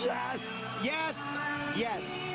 Yes, yes, yes.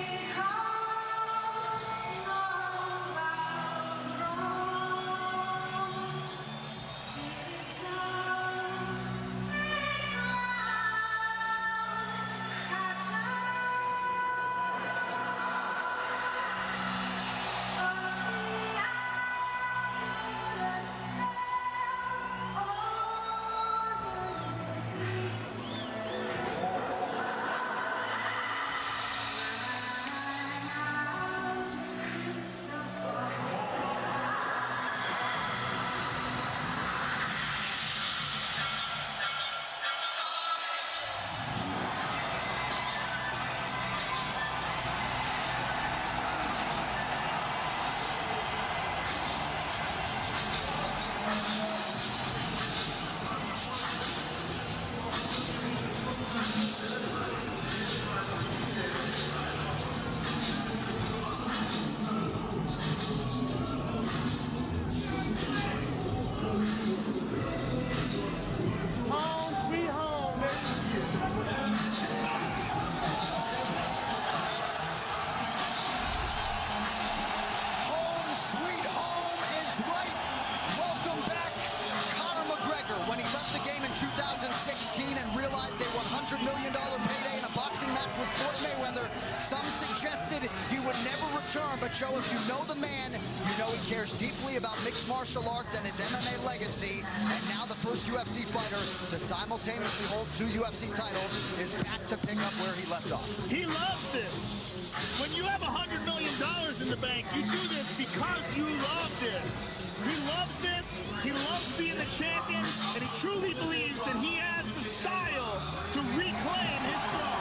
When he left the game in 2016 and realized a $100 million payday in a boxing match with Floyd Mayweather, some suggested he would never return. But Joe, if you know the man, you know he cares deeply about mixed martial arts and his MMA legacy. And now the first UFC fighter to simultaneously hold 2 UFC titles is back to pick up where he left off. He loves this. When you have $100 million in the bank, you do this because you love this. He loves this. He loves being the champion, and he truly believes that he has the style to reclaim his throne.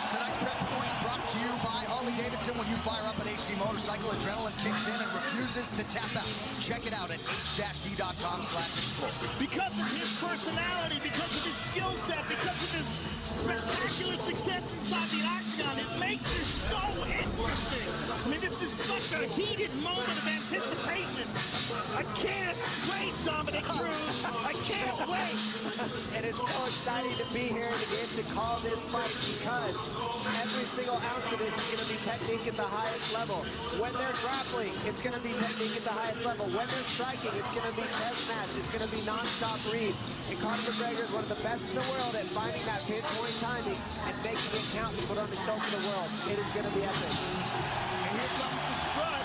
Tonight's Prep Point brought to you by Harley-Davidson. When you fire up an HD motorcycle, adrenaline kicks in and refuses to tap out. Check it out at h-d.com/explore. Because of his personality, because of his skill set, because of his spectacular success inside the octagon, it makes this so interesting. I mean, this is such a heated moment of anticipation. I can't wait, Dominic Cruz. I can't wait. And it's so exciting to be here to get to call this fight because every single ounce of this is going to be technique at the highest level. When they're grappling, it's going to be technique at the highest level. When they're striking, it's going to be test match. It's going to be non-stop reads. And Conor McGregor is one of the best in the world at finding that pinpoint timing and making it count to put on the show for the world. It is going to be epic. And here comes the strut.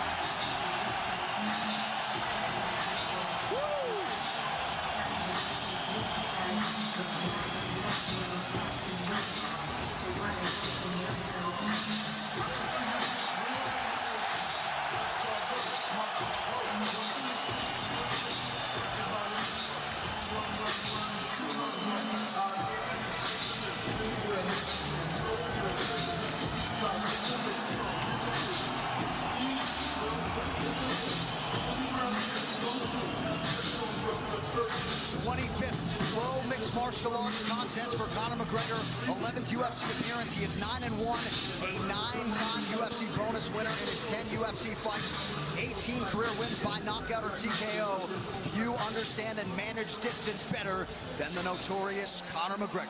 Pro Mixed Martial Arts contest for Conor McGregor, 11th UFC appearance. He is 9-1, a 9-time UFC bonus winner in his 10 UFC fights, 18 career wins by knockout or TKO. Few understand and manage distance better than the notorious Conor McGregor.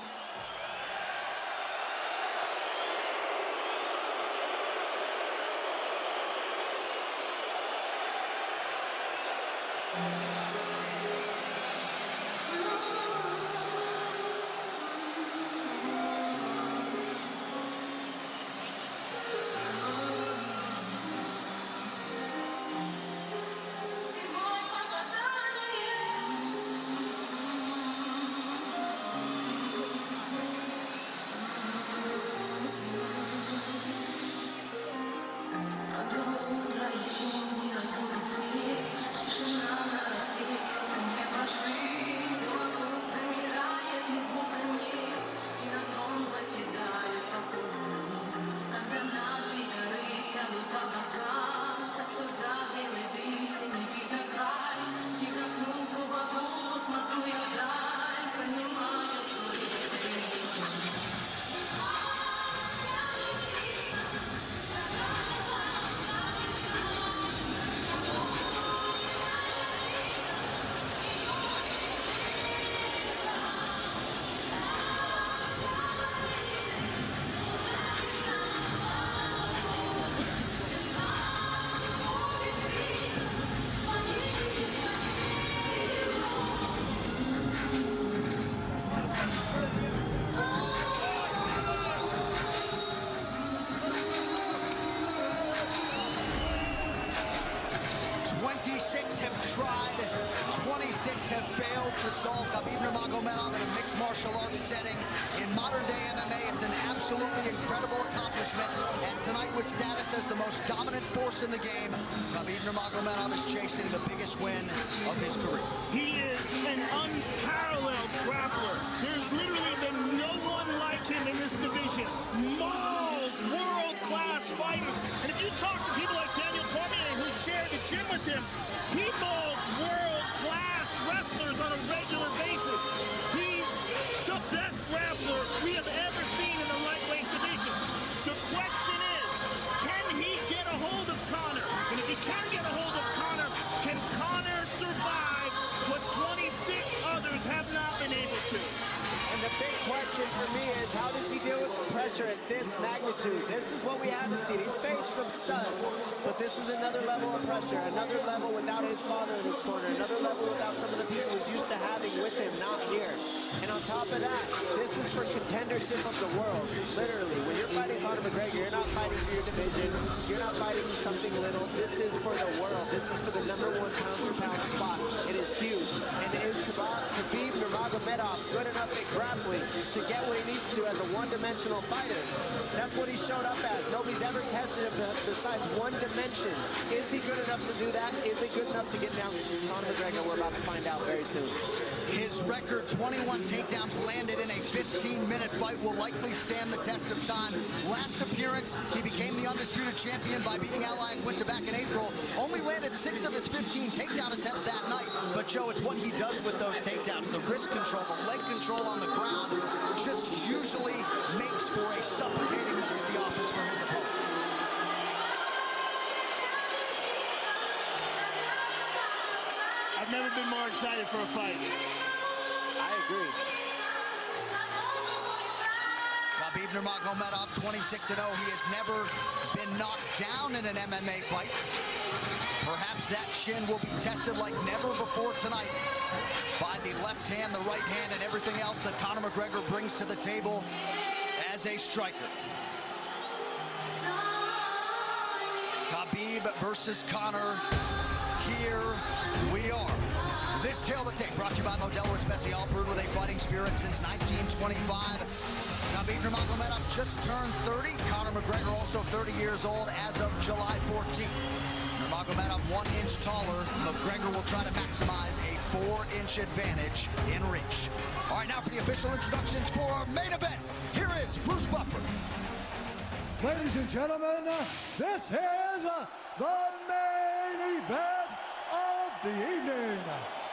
26 have tried, 26 have failed to solve Khabib Nurmagomedov in a mixed martial arts setting. In modern-day MMA, it's an absolutely incredible accomplishment. And tonight, with status as the most dominant force in the game, Khabib Nurmagomedov is chasing the biggest win of his career. He is an unparalleled grappler. There's literally been no one like him in this division. Mauls world-class fighters. And if you talk to people like Daniel Cormier, who shared the gym with him, he mauls world-class wrestlers on a regular basis. He's the best grappler we have ever seen in the lightweight division. The question is, can he get a hold of Conor? And if he can get a hold of Conor, can Conor survive what 26 others have not been able to? And the big question for me is, how does he deal with the pressure at this magnitude? This is what we haven't seen. He's faced some studs, but this is another level of pressure, another level without his father in his corner, another level without some of the people he's used to having with him, not here. And on top of that, this is for contendership of the world. Literally, when you're fighting Conor McGregor, you're not fighting for your division, you're not fighting something little. This is for the world. This is for the #1 pound-for-pound spot. It is huge. And is Khabib Nurmagomedov good enough at grappling to get what he needs to as a one-dimensional fighter? That's what he showed up as. Nobody's ever tested him besides one dimension. Is he good enough to do that? Is he good enough to get down Conor McGregor? We're about to find out very soon. His record, 21 takedowns landed in a 15-minute fight, will likely stand the test of time. Last appearance, he became the undisputed champion by beating Al Iaquinta back in April. Only landed 6 of his 15 takedown attempts that night. But Joe, it's what he does with those takedowns. The wrist control, the leg control on the ground, just usually makes for a suffocating night at the office for his opponent. I've never been more excited for a fight. I agree. Khabib Nurmagomedov, 26-0. He has never been knocked down in an MMA fight. Perhaps that chin will be tested like never before tonight by the left hand, the right hand, and everything else that Conor McGregor brings to the table as a striker. Khabib versus Conor. Here we are. This Tale of the Tape brought to you by Modelo Especial, brewed with a fighting spirit since 1925. Khabib Nurmagomedov just turned 30. Conor McGregor also 30 years old as of July 14th. Nurmagomedov 1 inch taller. McGregor will try to maximize a 4-inch advantage in reach. All right, now for the official introductions for our main event. Here is Bruce Buffer. Ladies and gentlemen, this is the main event of the evening.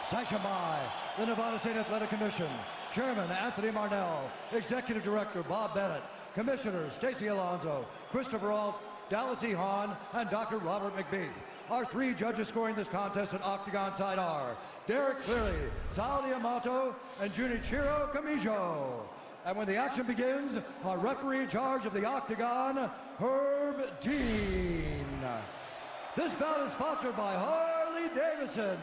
Sanctioned by the Nevada State Athletic Commission, Chairman Anthony Marnell, Executive Director Bob Bennett, Commissioners Stacey Alonso, Christopher Alt, Dallas E. Hahn, and Dr. Robert McBeath. Our 3 judges scoring this contest at Octagon side are Derek Cleary, Sal Diamato, and Junichiro Kamijo. And when the action begins, our referee in charge of the Octagon, Herb Dean. This bout is sponsored by Harley Davidson.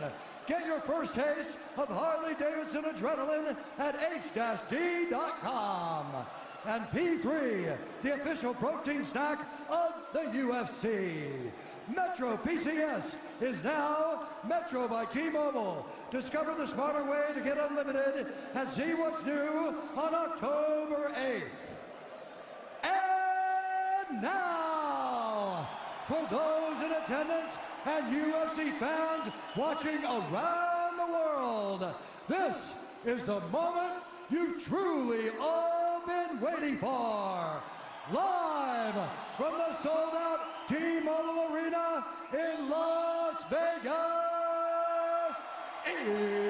Get your first taste of Harley Davidson adrenaline at h-d.com. And P3, the official protein snack of the UFC. Metro PCS is now Metro by T-Mobile. Discover the smarter way to get unlimited and see what's new on October 8th. And now, for those in attendance and UFC fans watching around the world, this is the moment you've truly all been waiting for. Live from the sold-out T-Mobile Arena in Las Vegas, it's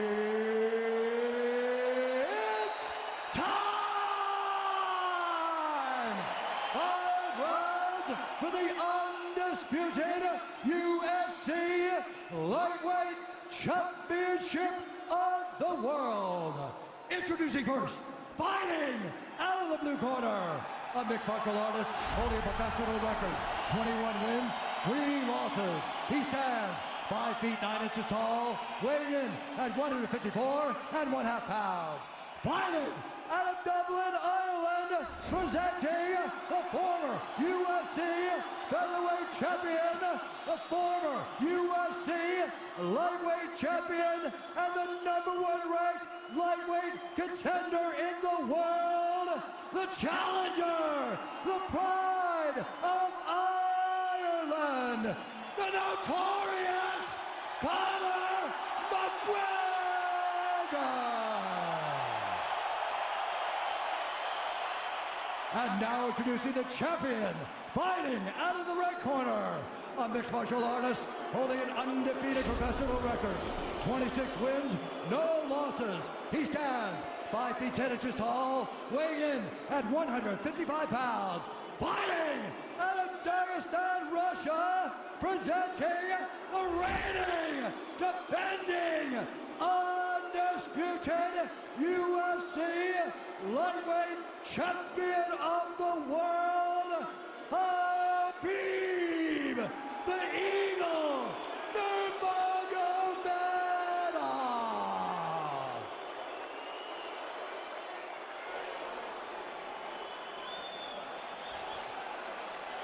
time! 5 rounds for the undisputed U.S.A. Lightweight Championship of the World. Introducing first, fighting out of the blue corner, a mixed martial artist holding a professional record, 21 wins, 3 losses. He stands 5 feet 9 inches tall, weighing in at 154 1/2 pounds. Fighting out of Dublin, Ireland, presenting the former U.S.A. featherweight champion, the former U.S.A. lightweight champion, and the #1 ranked lightweight contender in the world, the challenger, the pride of Ireland, the notorious Conor McGregor! And now introducing the champion, fighting out of the red corner, a mixed martial artist holding an undefeated professional record, 26 wins, no losses. He stands 5 feet 10 inches tall, weighing in at 155 pounds, fighting out of Dagestan, Russia, presenting the reigning, defending, undisputed U.S.A. lightweight champion of the world, Khabib, the Eagle, Nurmagomedov!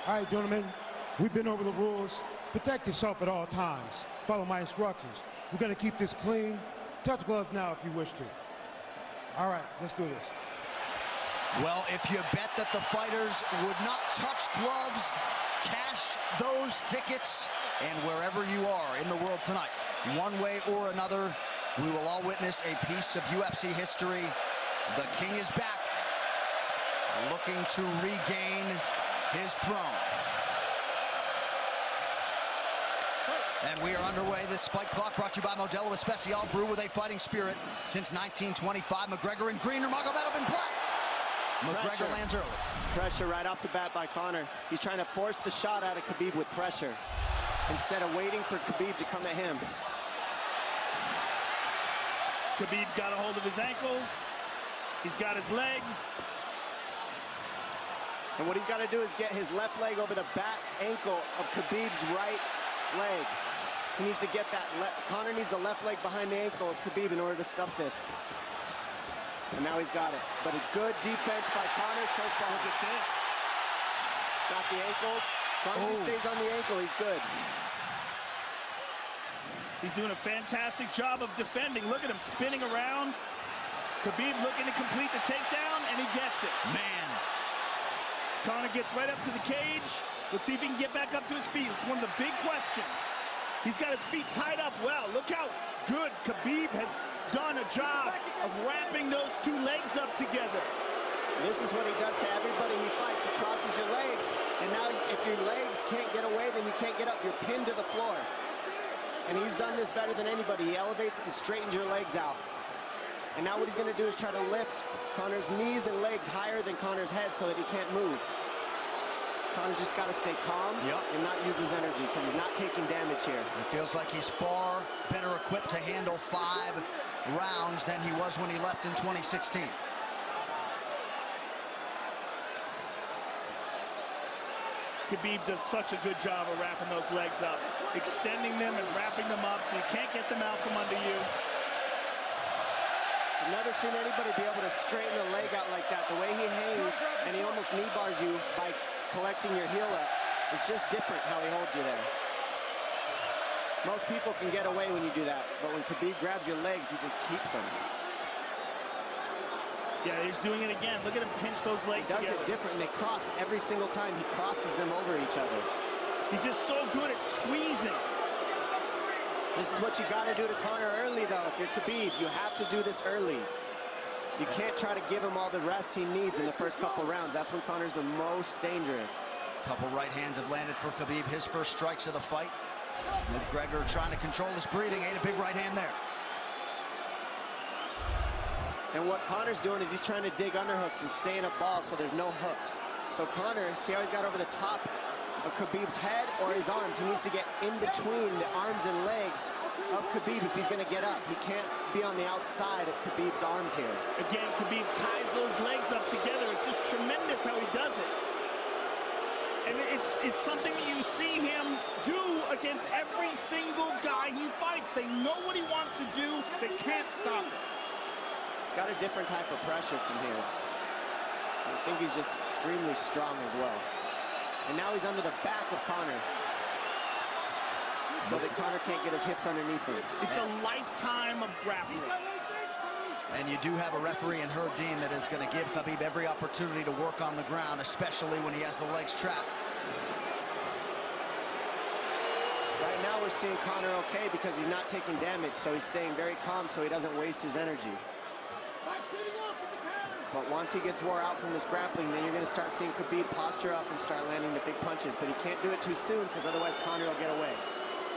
All right, gentlemen, we've been over the rules. Protect yourself at all times. Follow my instructions. We're gonna keep this clean. Touch gloves now if you wish to. All right, let's do this. Well, if you bet that the fighters would not touch gloves, cash those tickets, and wherever you are in the world tonight, one way or another, we will all witness a piece of UFC history. The King is back, looking to regain his throne. And we are underway. This fight clock brought to you by Modelo Especial, brew with a fighting spirit since 1925. McGregor in green, Nurmagomedov in black. McGregor lands early. Pressure right off the bat by Conor. He's trying to force the shot out of Khabib with pressure instead of waiting for Khabib to come at him. Khabib got a hold of his ankles. He's got his leg. And what he's got to do is get his left leg over the back ankle of Khabib's right leg. He needs to get that. Conor needs the left leg behind the ankle of Khabib in order to stuff this. And now he's got it. But a good defense by Conor so far. Look at this. Got the ankles. As long as he stays on the ankle, he's good. He's doing a fantastic job of defending. Look at him spinning around. Khabib looking to complete the takedown, and he gets it. Man. Conor gets right up to the cage. Let's see if he can get back up to his feet. It's one of the big questions. He's got his feet tied up well. Look how good Khabib has done a job of wrapping those two legs up together. This is what he does to everybody he fights. He crosses your legs, and now if your legs can't get away, then you can't get up. You're pinned to the floor. And he's done this better than anybody. He elevates and straightens your legs out. And now what he's going to do is try to lift Conor's knees and legs higher than Conor's head so that he can't move. Conor's just got to stay calm and not use his energy because he's not taking damage here. It feels like he's far better equipped to handle 5 rounds than he was when he left in 2016. Khabib does such a good job of wrapping those legs up, extending them and wrapping them up so you can't get them out from under you. I've never seen anybody be able to straighten the leg out like that. The way he hangs, and he almost knee bars you by collecting your heel up. It's just different how he holds you there. Most people can get away when you do that, but when Khabib grabs your legs, he just keeps them. Yeah, he's doing it again. Look at him pinch those legs together. He does it different, and they cross every single time. He crosses them over each other. He's just so good at squeezing. This is what you got to do to Conor early, though. If you're Khabib, you have to do this early. You can't try to give him all the rest he needs in the first couple rounds. That's when Conor's the most dangerous. Couple right hands have landed for Khabib. His first strikes of the fight. McGregor trying to control his breathing. Ate a big right hand there. And what Conor's doing is he's trying to dig underhooks and stay in a ball so there's no hooks. So Conor, see how he's got over the top of Khabib's head or his arms? He needs to get in between the arms and legs of Khabib if he's going to get up. He can't be on the outside of Khabib's arms here. Again, Khabib ties those legs up together. It's just tremendous how he does it. And it's something that you see him do against every single guy he fights. They know what he wants to do. They can't stop it. He's got a different type of pressure from here. I think he's just extremely strong as well. And now he's under the back of Conor, so that Conor can't get his hips underneath him. It's a lifetime of grappling. And you do have a referee in Herb Dean that is going to give Khabib every opportunity to work on the ground, especially when he has the legs trapped. Right now we're seeing Conor okay because he's not taking damage, so he's staying very calm so he doesn't waste his energy. But once he gets wore out from this grappling, then you're going to start seeing Khabib posture up and start landing the big punches. But he can't do it too soon because otherwise Conor will get away.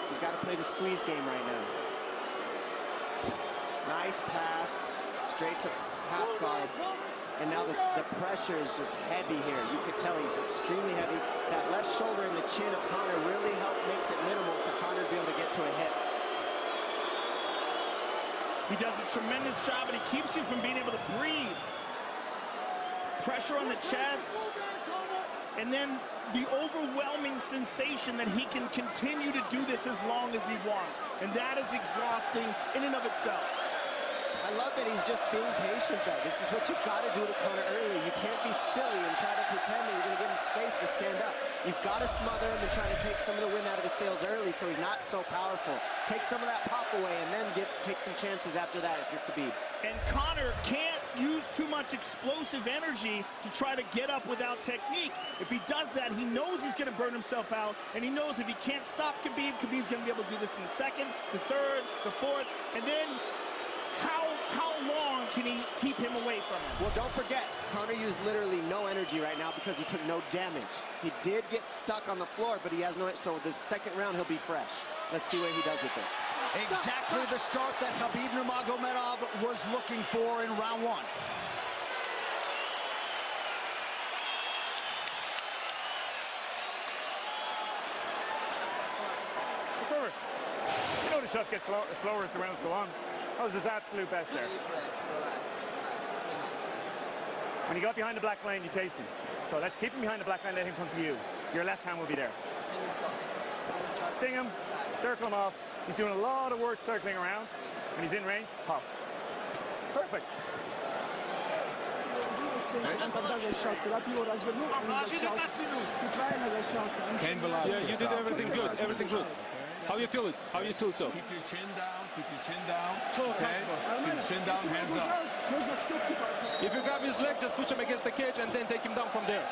He's got to play the squeeze game right now. Nice pass, straight to half guard. And now the pressure is just heavy here. You could tell he's extremely heavy. That left shoulder and the chin of Conor really makes it minimal for Conor to be able to get to a hit. He does a tremendous job, and he keeps you from being able to breathe. Pressure on the chest, and then the overwhelming sensation that he can continue to do this as long as he wants. And that is exhausting in and of itself. I love that he's just being patient, though. This is what you've got to do to Conor early. You can't be silly and try to pretend that you're going to give him space to stand up. You've got to smother him and try to take some of the wind out of his sails early so he's not so powerful. Take some of that pop away and then take some chances after that if you're Khabib. And Conor can't use too much explosive energy to try to get up without technique. If he does that, he knows he's going to burn himself out, and he knows if he can't stop Khabib, Khabib's going to be able to do this in the second, the third, the fourth, and then how long can he keep him away from him? Well, don't forget, Conor used literally no energy right now because he took no damage. He did get stuck on the floor, but he has no, so this second round he'll be fresh. Let's see what he does with it. Exactly the start that Khabib Nurmagomedov was looking for in round one. You know the shots get slower as the rounds go on. That was his absolute best there. When he got behind the black line, you chased him. So let's keep him behind the black line, let him come to you. Your left hand will be there. Sting him, circle him off. He's doing a lot of work circling around. When he's in range, pop. Perfect. Yeah, you did everything good, everything good. How you feel it? How you feel so? Keep your chin down, okay? Keep your chin down, hands up. If you grab his leg, just push him against the cage and then take him down from there.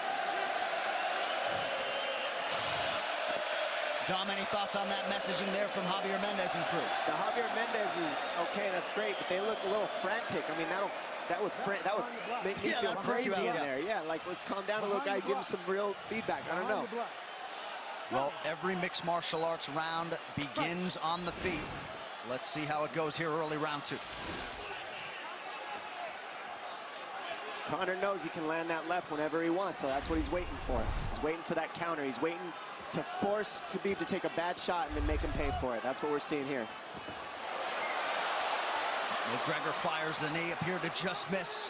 Dom, any thoughts on that messaging there from Javier Mendez and crew? The Javier Mendez is okay, that's great, but they look a little frantic. I mean, that would make me feel crazy in there. Yeah, like let's calm down a little guy, give him some real feedback. I don't know. Well, every mixed martial arts round begins on the feet. Let's see how it goes here early round two. Conor knows he can land that left whenever he wants, so that's what he's waiting for. He's waiting for that counter. He's waiting to force Khabib to take a bad shot and then make him pay for it. That's what we're seeing here. McGregor fires the knee, appeared to just miss.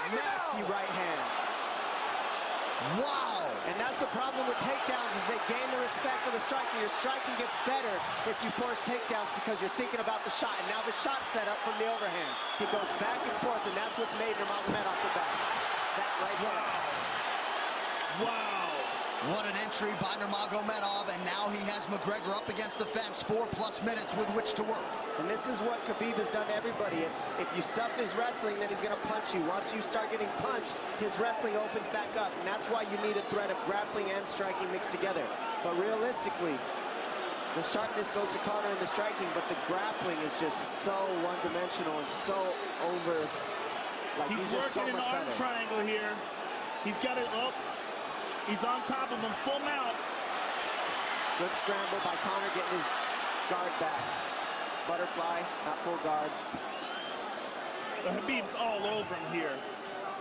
Nasty right hand. Wow. And that's the problem with takedowns is they gain the respect of the striker. Your striking gets better if you force takedowns because you're thinking about the shot. And now the shot set up from the overhand. He goes back and forth, and that's what's made Nurmagomedov the best. That right hand. Wow. What an entry by Nurmagomedov, and now he has McGregor up against the fence, 4+ minutes with which to work. And this is what Khabib has done to everybody. If you stuff his wrestling, then he's going to punch you. Once you start getting punched, his wrestling opens back up, and that's why you need a threat of grappling and striking mixed together. But realistically, the sharpness goes to Conor in the striking, but the grappling is just so one-dimensional and so over. Like He's just working so an much arm better. triangle here. He's got it up. He's on top of him, full mount. Good scramble by Conor, getting his guard back. Butterfly, not full guard. The Khabib's all over him here.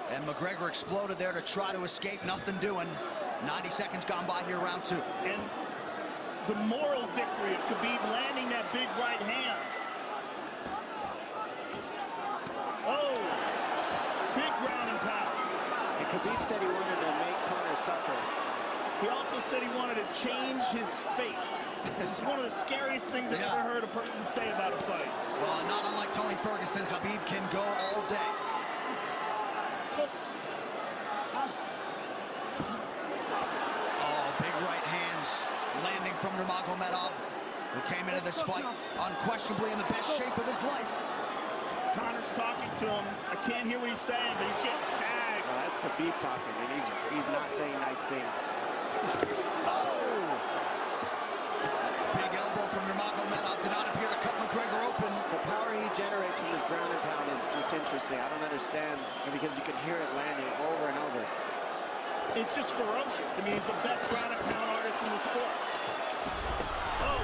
And McGregor exploded there to try to escape, nothing doing. 90 seconds gone by here, round two. And the moral victory of Khabib landing that big right hand. Oh, big ground and pound. And Khabib said he wanted to make Conor suffer. He also said he wanted to change his face. This is one of the scariest things I've ever heard a person say about a fight. Well, not unlike Tony Ferguson, Khabib can go all day. Oh, big right hands landing from Nurmagomedov, who came into this fight unquestionably in the best shape of his life. Conor's talking to him. I can't hear what he's saying, but he's getting tagged. Well, that's Khabib talking, and he's not saying nice things. Oh! Big elbow from Nurmagomedov did not appear to cut McGregor open. The power he generates from this ground and pound is just interesting. I don't understand, because you can hear it landing over and over. It's just ferocious. I mean, he's the best ground and pound artist in the sport. Oh!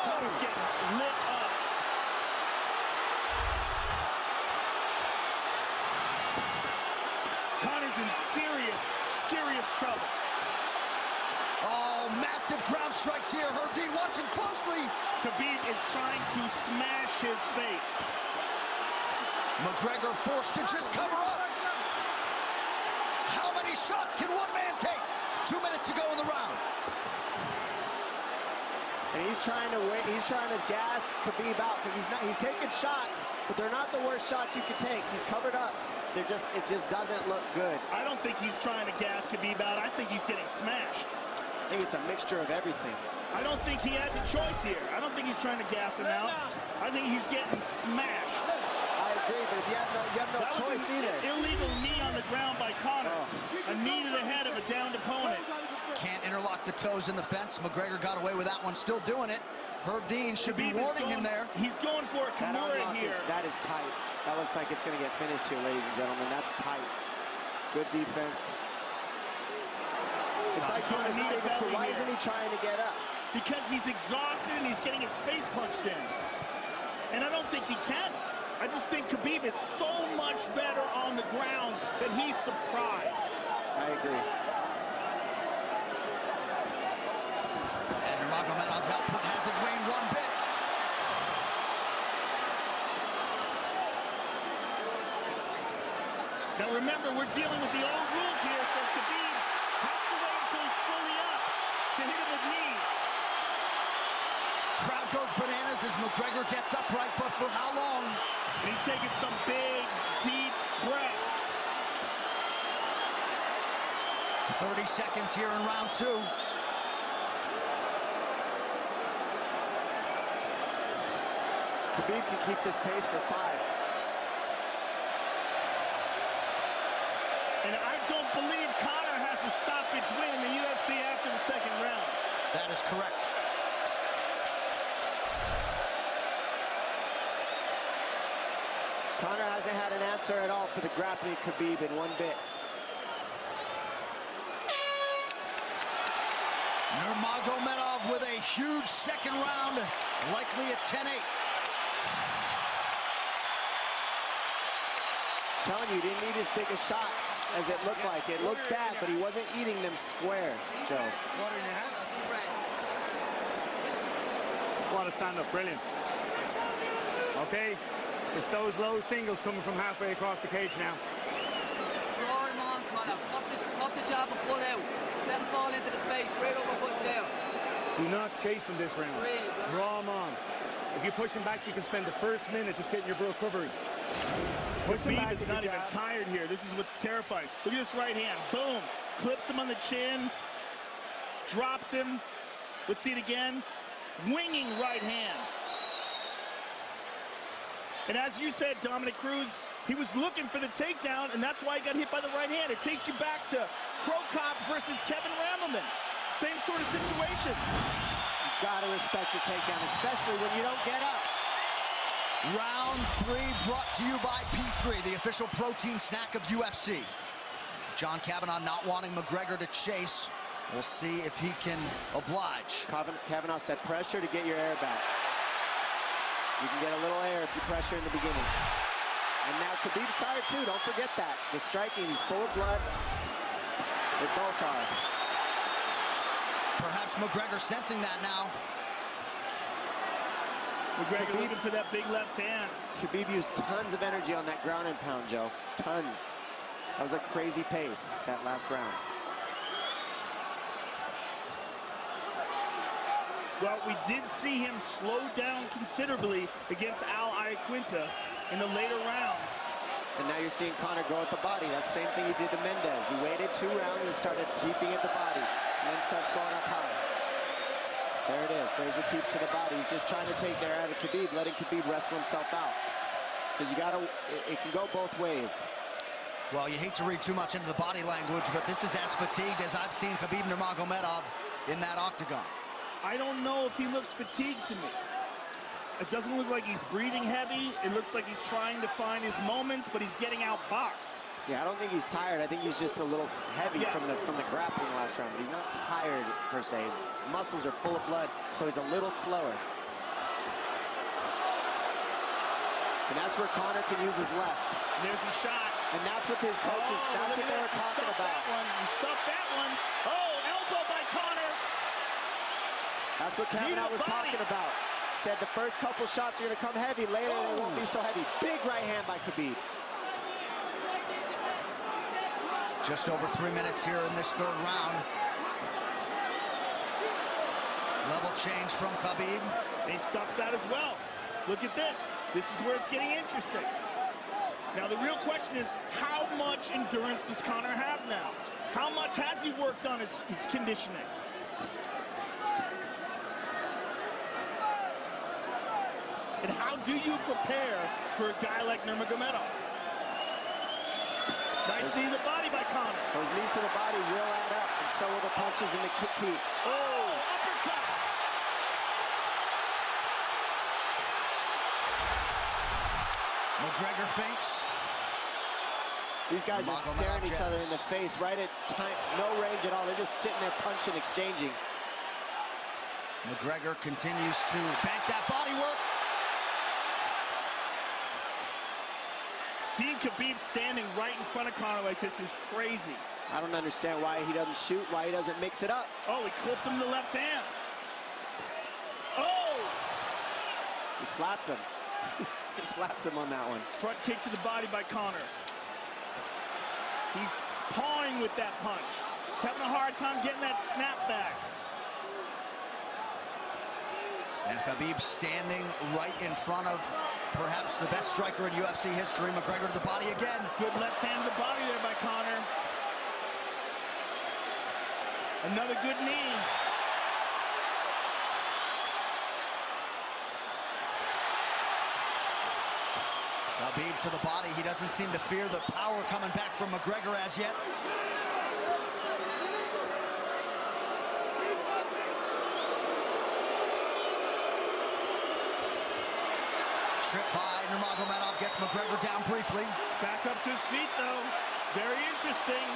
Conor's getting lit up. Conor's in serious trouble. Oh, massive ground strikes here. Dean watching closely. Khabib is trying to smash his face. McGregor forced to just cover up. How many shots can one man take? 2 minutes to go in the round. And he's trying to wait. He's trying to gas Khabib out, because he's taking shots, but they're not the worst shots you can take. He's covered up. It just doesn't look good. I don't think he's trying to gas Khabib out. I think he's getting smashed. I think it's a mixture of everything. I don't think he has a choice here. I don't think he's trying to gas him out. I think he's getting smashed. I agree, but if you have no choice either. Illegal knee on the ground by Conor. A knee to the head of a downed opponent. Can't interlock the toes in the fence. McGregor got away with that one, still doing it. Dean should be warning him there. He's going for a Kimura here. That is tight. That looks like it's going to get finished here, ladies and gentlemen. That's tight. Good defense. It's like Conor's not even sure. Why isn't he trying to get up? Because he's exhausted and he's getting his face punched in. And I don't think he can. I just think Khabib is so much better on the ground that he's surprised. I agree. And Nurmagomedov's output hasn't waned one bit. Now remember, we're dealing with the old rules here, so Khabib has to wait until he's fully up to hit him with knees. Crowd goes bananas as McGregor gets upright, but for how long? And he's taking some big, deep breaths. 30 seconds here in round 2. Khabib can keep this pace for 5. And I don't believe Conor has a stoppage win in the UFC after the second round. That is correct. Conor hasn't had an answer at all for the grappling Khabib in one bit. Nurmagomedov with a huge second round, likely a 10-8. Telling you, he didn't need as big of shots as it looked like. It looked bad, but he wasn't eating them square, Joe. What a stand-up, brilliant. Okay, it's those low singles coming from halfway across the cage now. Draw him on, Conor. Pop the jab and pull out. Let him fall into the space. Straight over, push down. Do not chase him this round. Draw him on. If you push him back, you can spend the first minute just getting your recovery. Khabib is not even tired here. This is what's terrifying. Look at this right hand. Boom. Clips him on the chin. Drops him. Let's see it again. Winging right hand. And as you said, Dominic Cruz, he was looking for the takedown, and that's why he got hit by the right hand. It takes you back to Crow Cop versus Kevin Randleman. Same sort of situation. You gotta respect the takedown, especially when you don't get up. Round 3 brought to you by P3, the official protein snack of UFC. John Kavanagh not wanting McGregor to chase. We'll see if he can oblige. Kavanagh said pressure to get your air back. You can get a little air if you pressure in the beginning. And now Khabib's tired too, don't forget that. The striking, he's full of blood. They both are. Perhaps McGregor sensing that now. McGregor looking for that big left hand. Khabib used tons of energy on that ground and pound, Joe. Tons. That was a crazy pace, that last round. Well, we did see him slow down considerably against Al Iaquinta in the later rounds. And now you're seeing Conor go at the body. That's the same thing he did to Mendez. He waited 2 rounds and started teeping at the body, and then starts going up high. There it is. There's the teeps to the body. He's just trying to take there out of Khabib, letting Khabib wrestle himself out. Because you gotta, it can go both ways. Well, you hate to read too much into the body language, but this is as fatigued as I've seen Khabib Nurmagomedov in that octagon. I don't know if he looks fatigued to me. It doesn't look like he's breathing heavy. It looks like he's trying to find his moments, but he's getting outboxed. Yeah, I don't think he's tired. I think he's just a little heavy from the grappling last round. But he's not tired per se. His muscles are full of blood, so he's a little slower. And that's where Conor can use his left. There's the shot. And that's what his coaches, that's what they were talking about. He stuffed that one. Oh, elbow by Conor. That's what Kavanaugh was talking about. Said the first couple shots are going to come heavy. Later, they won't be so heavy. Big right hand by Khabib. Just over 3 minutes here in this 3rd round. Level change from Khabib. They stuffed that as well. Look at this. This is where it's getting interesting. Now, the real question is, how much endurance does Conor have now? How much has he worked on his conditioning? And how do you prepare for a guy like Nurmagomedov? Nice seeing the body by Conor. Those knees to the body will add up, and so will the punches and the kick teeps. Oh, uppercut. McGregor feints. These guys are staring each other in the face, right at no range at all. They're just sitting there punching, exchanging. McGregor continues to bank that body work. Seeing Khabib standing right in front of Conor like this is crazy. I don't understand why he doesn't shoot, why he doesn't mix it up. Oh, he clipped him the left hand. Oh! He slapped him. He slapped him on that one. Front kick to the body by Conor. He's pawing with that punch. Having a hard time getting that snap back. And Khabib standing right in front of perhaps the best striker in UFC history. McGregor to the body again. Good left hand to the body there by Conor. Another good knee. Khabib to the body. He doesn't seem to fear the power coming back from McGregor as yet. Trip by Nurmagomedov gets McGregor down briefly. Back up to his feet, though. Very interesting.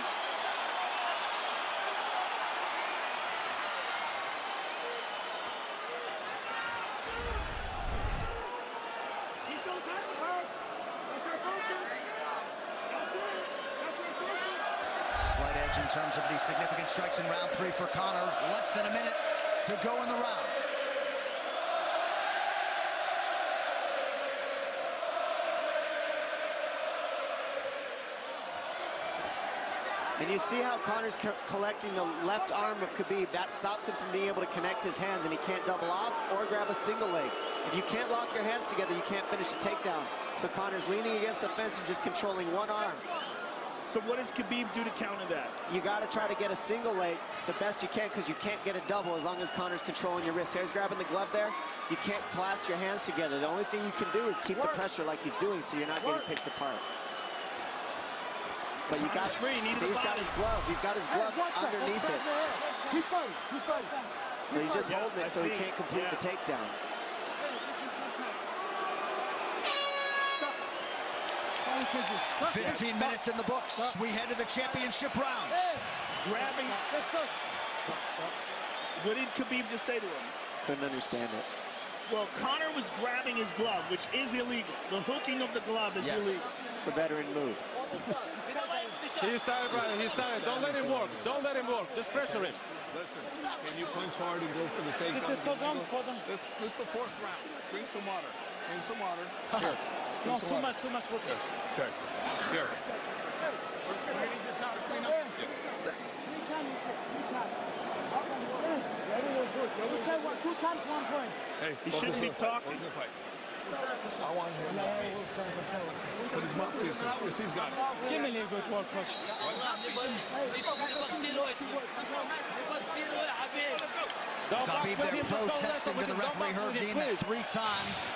Slight edge in terms of these significant strikes in round 3 for Conor. Less than a minute to go in the round. And you see how Conor's collecting the left arm of Khabib. That stops him from being able to connect his hands, and he can't double off or grab a single leg. If you can't lock your hands together, you can't finish a takedown. So Conor's leaning against the fence and just controlling one arm. So what does Khabib do to counter that? You got to try to get a single leg the best you can, because you can't get a double as long as Conor's controlling your wrist. Here's grabbing the glove there. You can't clasp your hands together. The only thing you can do is keep the pressure like he's doing, so you're not getting picked apart. But you got, see, he's got his glove. He's got his glove underneath it. Keep fighting, keep fighting. So he's just holding it so he can't complete the takedown. Stop. 15 minutes in the books. We head to the championship rounds. Grabbing. What did Khabib just say to him? Couldn't understand it. Well, Conor was grabbing his glove, which is illegal. The hooking of the glove is illegal. It's a veteran move. He's tired, brother. He's tired. Don't let him work. Don't let him work. Just pressure him. Listen, can you punch hard and go for the takedown? This is the 4th round. Drink some water. Drink some water. Here. No, too much work. Okay. Here. Hey, He shouldn't be talking. I want him to put his mouthpiece in. Yes, he's got it. Give me a good work, coach. Khabib there protesting to the referee, Herb Dean, that 3 times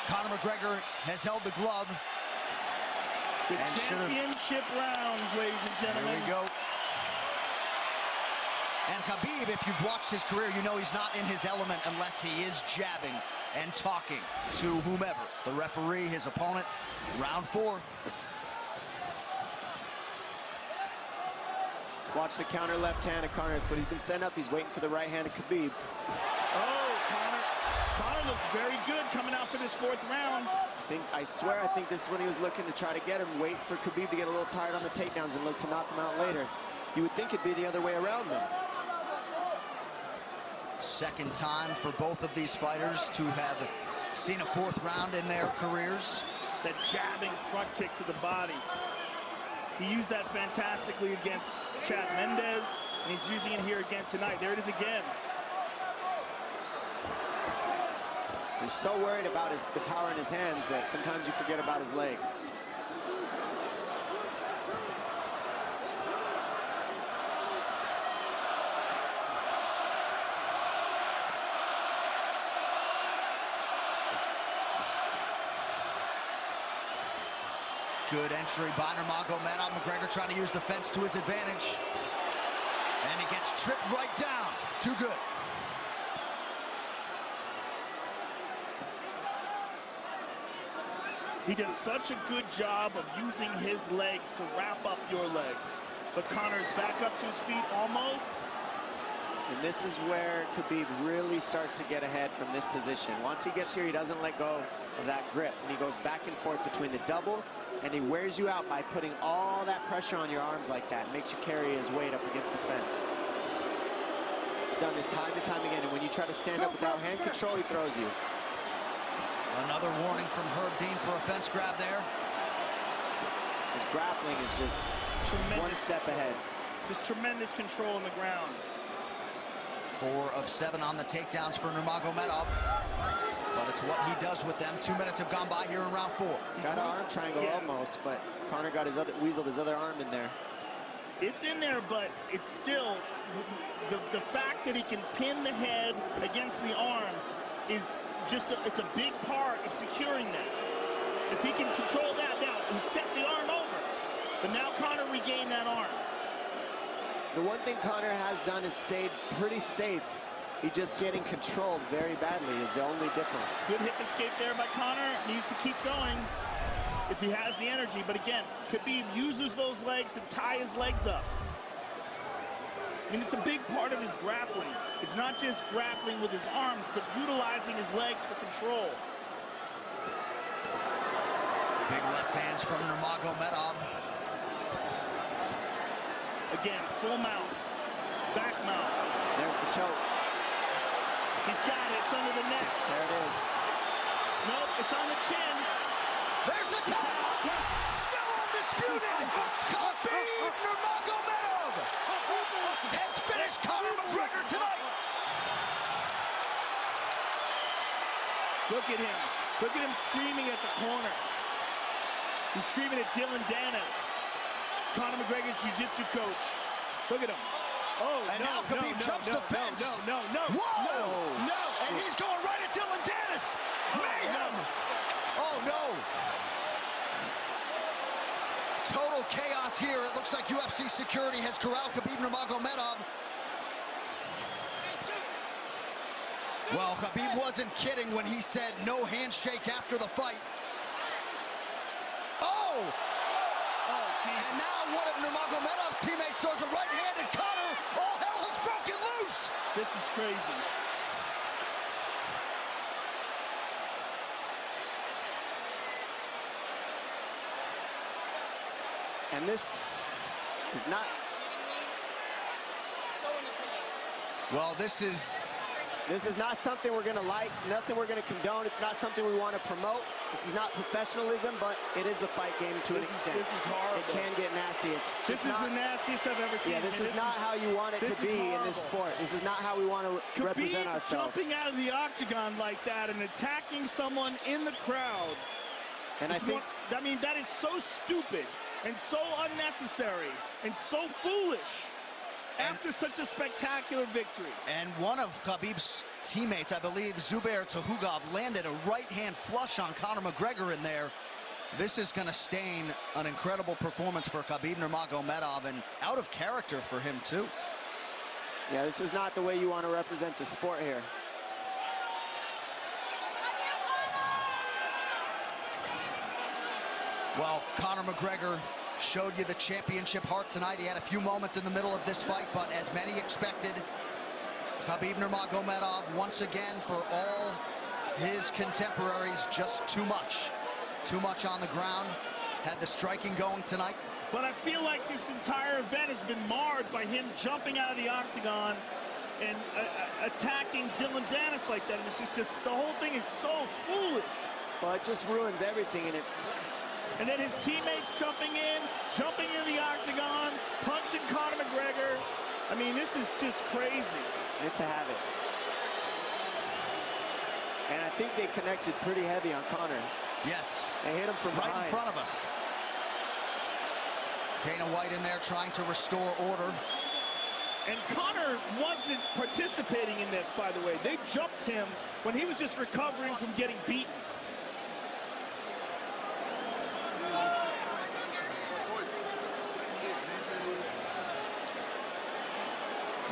Conor McGregor has held the glove. The championship rounds, ladies and gentlemen. Here we go. And Khabib, if you've watched his career, you know he's not in his element unless he is jabbing and talking to whomever. The referee, his opponent, round 4. Watch the counter left hand of Conor. It's what he's been setting up. He's waiting for the right hand of Khabib. Oh, Conor looks very good coming out for this 4th round. I swear, I think this is when he was looking to try to get him, wait for Khabib to get a little tired on the takedowns and look to knock him out later. You would think it'd be the other way around though. Second time for both of these fighters to have seen a 4th round in their careers. That jabbing front kick to the body. He used that fantastically against Chad Mendes, and he's using it here again tonight. There it is again. He's so worried about the power in his hands that sometimes you forget about his legs. Good entry by Nurmagomedov. McGregor trying to use the fence to his advantage. And he gets tripped right down. Too good. He does such a good job of using his legs to wrap up your legs. But Conor's back up to his feet almost. And this is where Khabib really starts to get ahead from this position. Once he gets here, he doesn't let go of that grip. And he goes back and forth between the double, and he wears you out by putting all that pressure on your arms like that. It makes you carry his weight up against the fence. He's done this time and time again, and when you try to stand up without hand control, he throws you. Another warning from Herb Dean for a fence grab there. His grappling is just one step ahead. Just tremendous control on the ground. 4 of 7 on the takedowns for Nurmagomedov. But it's what he does with them. 2 minutes have gone by here in round 4. Got an arm triangle almost, but Conor got weaseled his other arm in there. It's in there, but it's still, the fact that he can pin the head against the arm is just, it's a big part of securing that. If he can control that, now he stepped the arm over, but now Conor regained that arm. The one thing Conor has done is stayed pretty safe. He just getting controlled very badly is the only difference. Good hip escape there by Conor. Needs to keep going if he has the energy. But again, Khabib uses those legs to tie his legs up. I mean, it's a big part of his grappling. It's not just grappling with his arms, but utilizing his legs for control. Big left hands from Nurmagomedov. Again, full mount, back mount. There's the choke. He's got it, it's under the neck. There it is. Nope, it's on the chin. There's the tap. Still undisputed. Khabib Nurmagomedov has finished Conor McGregor tonight. Look at him. Look at him screaming at the corner. He's screaming at Dylan Dennis, Conor McGregor's jiu-jitsu coach. Look at him. Oh, and now Khabib jumps the fence. No. Whoa! No! And he's going right at Dylan Dennis. Mayhem! Oh, no. Total chaos here. It looks like UFC security has corralled Khabib Nurmagomedov. Well, Khabib wasn't kidding when he said no handshake after the fight. Oh! And now one of Nurmagomedov's teammates throws a right hand at Conor. All hell has broken loose. This is crazy. And this is not... Well, this is This is not something we're going to like, nothing we're going to condone. It's not something we want to promote. This is not professionalism, but it is the fight game to an extent. This is horrible. It can get nasty. This is the nastiest I've ever seen. Yeah, this is not how you want it to be in this sport. This is not how we want to represent ourselves. Jumping out of the octagon like that and attacking someone in the crowd. And I mean, that is so stupid and so unnecessary and so foolish. After such a spectacular victory. And one of Khabib's teammates, I believe, Zubair Tukhugov, landed a right-hand flush on Conor McGregor in there. This is going to stain an incredible performance for Khabib Nurmagomedov, and out of character for him, too. Yeah, this is not the way you want to represent the sport here. Well, Conor McGregor showed you the championship heart tonight. He had a few moments in the middle of this fight, but as many expected, Khabib Nurmagomedov, once again, for all his contemporaries, just too much. Too much on the ground. Had the striking going tonight. But I feel like this entire event has been marred by him jumping out of the octagon and attacking Dylan Dennis like that. And it's just the whole thing is so foolish. Well, it just ruins everything in it. And then his teammates jumping in the octagon, punching Conor McGregor. I mean, this is just crazy. It's a habit. And I think they connected pretty heavy on Conor. Yes. They hit him from right behind. in front of us. Dana White in there trying to restore order. And Conor wasn't participating in this, by the way. They jumped him when he was just recovering from getting beaten.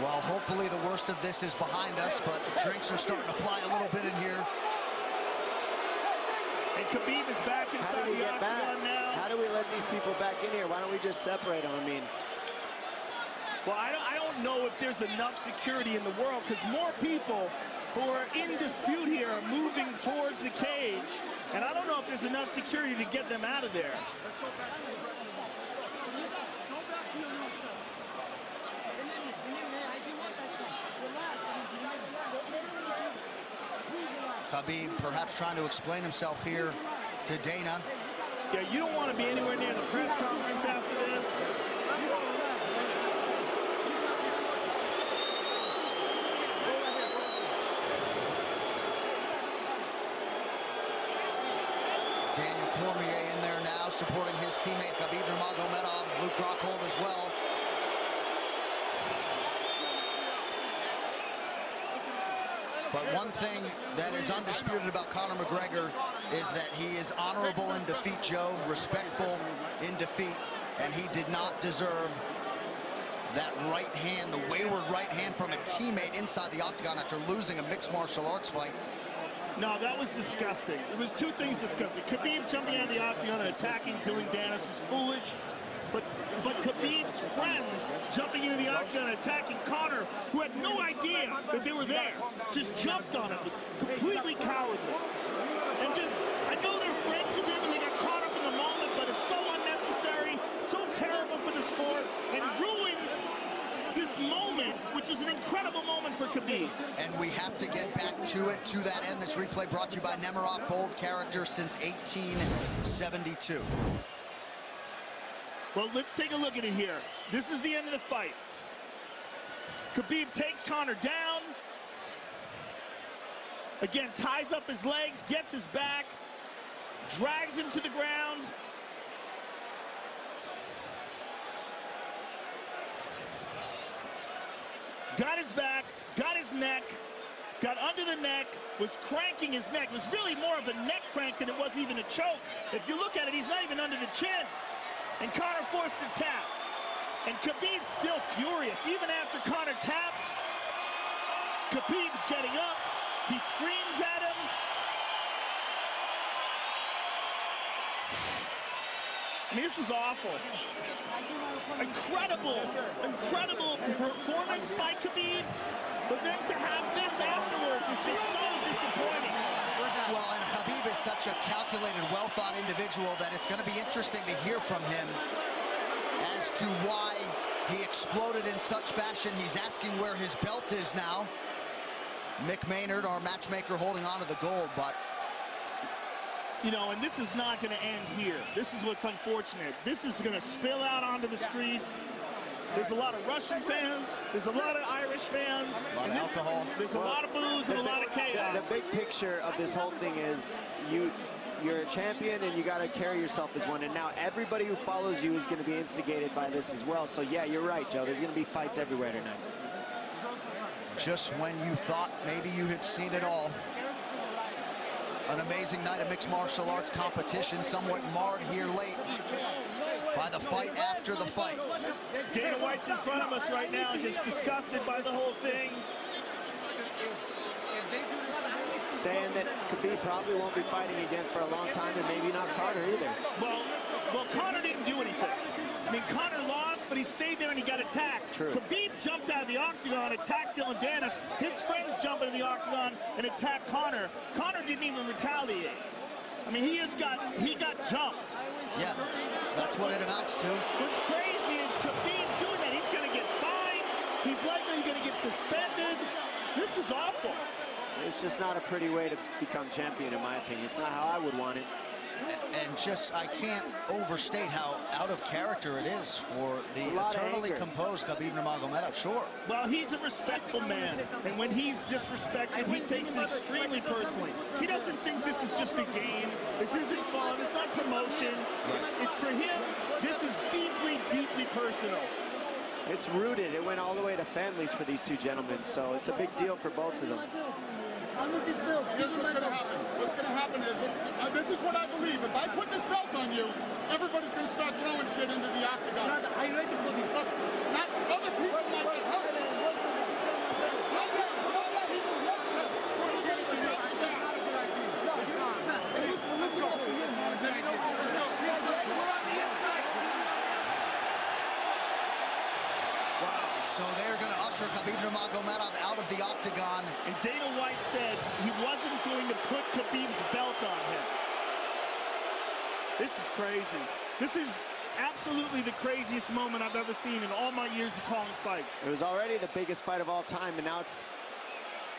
Well, hopefully the worst of this is behind us, but drinks are starting to fly a little bit in here. And Khabib is back inside the octagon now. How do we let these people back in here? Why don't we just separate them? I mean, well, I don't know if there's enough security in the world, because more people who are in dispute here are moving towards the cage, and I don't know if there's enough security to get them out of there. Khabib perhaps trying to explain himself here to Dana. Yeah, you don't want to be anywhere near the press conference after this. Daniel Cormier in there now, supporting his teammate Khabib Nurmagomedov. Luke Rockhold as well. But one thing that is undisputed about Conor McGregor is that he is honorable in defeat, Joe, respectful in defeat, and he did not deserve that right hand, the wayward right hand from a teammate inside the octagon after losing a mixed martial arts fight. No, that was disgusting. It was two things disgusting. Khabib jumping out of the octagon and attacking Dylan Dennis was foolish. But Khabib's friends jumping into the octagon and attacking Conor, who had no idea that they were there, just jumped on it, was completely cowardly. And just, I know they're friends with him and they got caught up in the moment, but it's so unnecessary, so terrible for the sport, and ruins this moment, which is an incredible moment for Khabib. And we have to get back to it, to that end. This replay brought to you by Nemiroff, bold character since 1872. Well, let's take a look at it here. This is the end of the fight. Khabib takes Conor down. Again, ties up his legs, gets his back, drags him to the ground. Got his back, got his neck, got under the neck, was cranking his neck. It was really more of a neck crank than it was even a choke. If you look at it, he's not even under the chin. And Conor forced a tap. And Khabib's still furious. Even after Conor taps, Khabib's getting up. He screams at him. I mean, this is awful. Incredible performance by Khabib. But then to have this afterwards is just so disappointing. Well, and Khabib is such a calculated, well-thought individual that it's going to be interesting to hear from him as to why he exploded in such fashion. He's asking where his belt is now. Mick Maynard, our matchmaker, holding on to the gold, but you know, and this is not going to end here. This is what's unfortunate. This is going to spill out onto the streets. There's a lot of Russian fans. There's a lot of Irish fans. A lot of alcohol. There's a lot of booze and a lot of chaos. The big picture of this whole thing is you're a champion and you got to carry yourself as one. And now everybody who follows you is going to be instigated by this as well. So yeah, you're right, Joe. There's going to be fights everywhere tonight. Just when you thought maybe you had seen it all. An amazing night of mixed martial arts competition, somewhat marred here late by the fight after the fight. Dana White's in front of us right now, just disgusted by the whole thing. Saying that Khabib probably won't be fighting again for a long time, and maybe not Conor either. Well, Conor didn't do anything. I mean, Conor lost, but he stayed there and he got attacked. True. Jumped out of the octagon, attacked Dylan Dennis. His friends jump into the octagon and attack Conor. Conor didn't even retaliate. I mean, he got jumped. Yeah, that's what it amounts to. What's crazy is Khabib doing that. He's going to get fined. He's likely going to get suspended. This is awful. It's just not a pretty way to become champion, in my opinion. It's not how I would want it. And just, I can't overstate how out of character it is for the eternally composed Khabib Nurmagomedov, sure. Well, he's a respectful man, and when he's disrespected, he takes it extremely personally. He doesn't think this is just a game. This isn't fun. It's not promotion. For him, this is deeply, deeply personal. It's rooted. It went all the way to families for these two gentlemen, so it's a big deal for both of them. Here's what's going to happen. What's going to happen is, this is what I believe. If I put this belt on you, everybody's going to start throwing shit into the octagon. Are you ready for this? Not other people might get hurt. So they're going to usher Khabib Nurmagomedov out of the octagon. And Dana White said he wasn't going to put Khabib's belt on him. This is crazy. This is absolutely the craziest moment I've ever seen in all my years of calling fights. It was already the biggest fight of all time, and now it's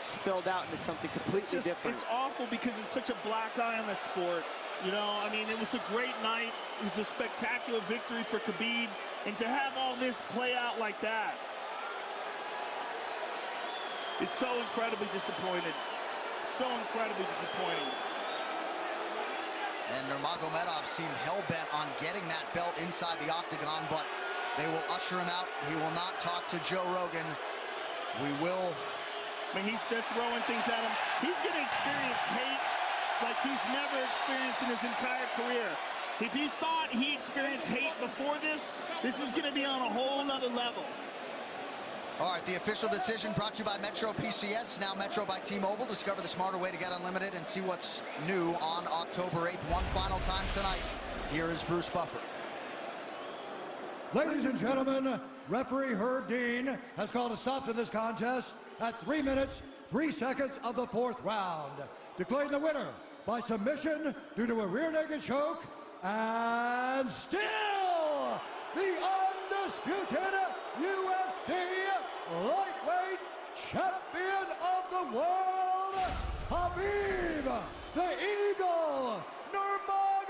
spilled out into something completely different. It's awful because it's such a black eye on the sport. You know, I mean, it was a great night. It was a spectacular victory for Khabib. And to have all this play out like that, it's so incredibly disappointed. So incredibly disappointing. And Nurmagomedov seemed hell-bent on getting that belt inside the octagon, but they will usher him out. He will not talk to Joe Rogan. We will. I mean, they're throwing things at him. He's going to experience hate like he's never experienced in his entire career. If he thought he experienced hate before this is going to be on a whole nother level. All right, the official decision brought to you by Metro PCS, now Metro by T-Mobile. Discover the smarter way to get unlimited and see what's new on October 8th. One final time tonight. Here is Bruce Buffer. Ladies and gentlemen, referee Herb Dean has called a stop to this contest at 3 minutes, 3 seconds of the 4th round. Declaring the winner by submission due to a rear naked choke, and still the undisputed U.S.A. lightweight champion of the world, Khabib the Eagle Nurmagomedov.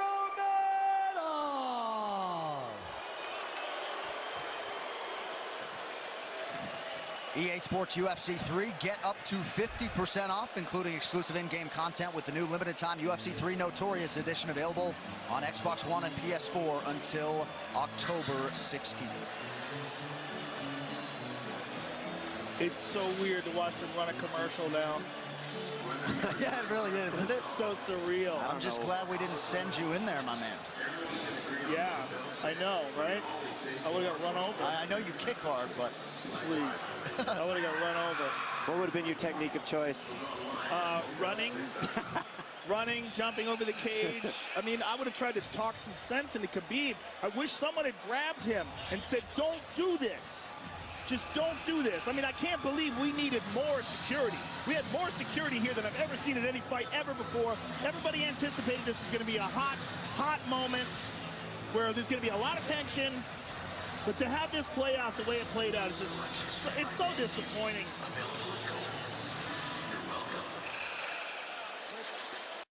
EA Sports UFC 3, get up to 50% off, including exclusive in-game content with the new limited-time UFC 3 Notorious Edition available on Xbox One and PS4 until October 16th. It's so weird to watch them run a commercial now. Yeah, it really is, isn't it? It's so surreal. I'm just glad we didn't send you in there, my man. Yeah, I know, right? I would have got run over. I know you kick hard, but... Please. I would have got run over. What would have been your technique of choice? Running. Running, jumping over the cage. I mean, I would have tried to talk some sense into Khabib. I wish someone had grabbed him and said, don't do this. Just don't do this. I mean, I can't believe we needed more security. We had more security here than I've ever seen in any fight ever before. Everybody anticipated this was going to be a hot moment where there's going to be a lot of tension. But to have this play out the way it played out is just, it's so disappointing.